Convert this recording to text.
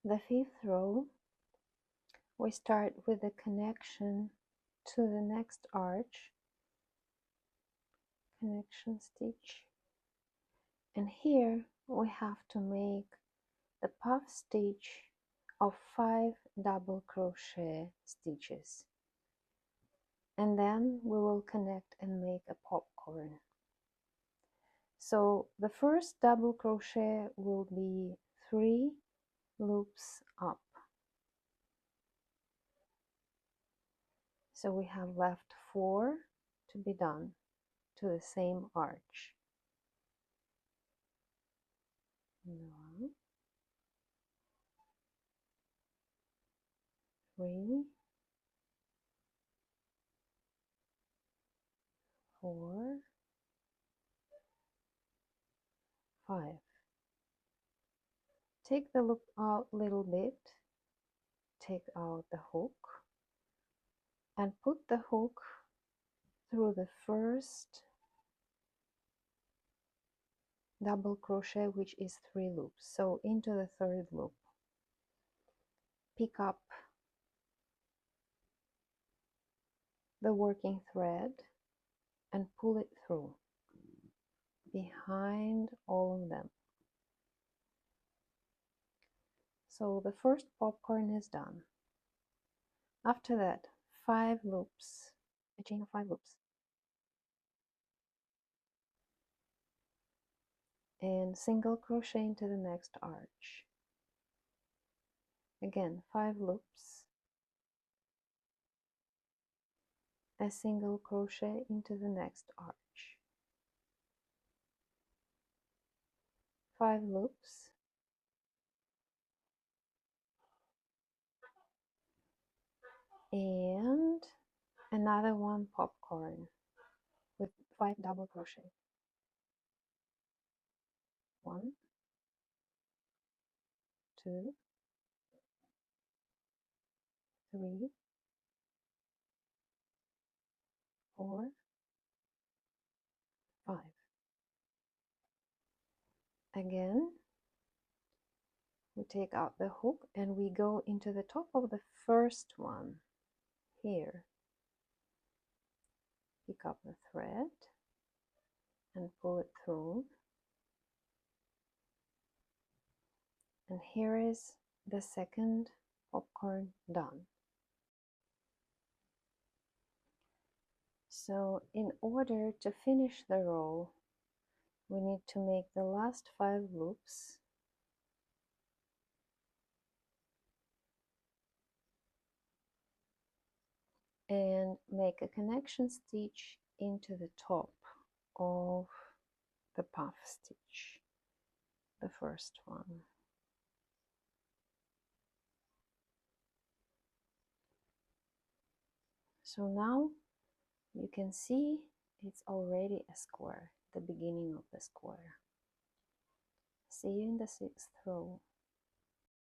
The fifth row, we start with the connection to the next arch, connection stitch, and here we have to make the puff stitch of 5 double crochet stitches, and then we will connect and make a popcorn. So the first double crochet will be 3 loops up. So we have left 4 to be done to the same arch. 1, 3, 4, 5. Take the loop out a little bit, take out the hook, and put the hook through the first double crochet, which is 3 loops, so into the third loop. Pick up the working thread and pull it through behind all of them. So the first popcorn is done. After that, 5 loops, a chain of 5 loops, and single crochet into the next arch. Again, 5 loops, a single crochet into the next arch, 5 loops, and another one popcorn with 5 double crochet. 1, 2, 3, 4, 5. Again, we take out the hook and we go into the top of the first one here. Pick up the thread and pull it through. And here is the second popcorn done. So in order to finish the row, we need to make the last 5 loops and make a connection stitch into the top of the puff stitch, the first one. So now you can see it's already a square, the beginning of the square. See you in the 6th row.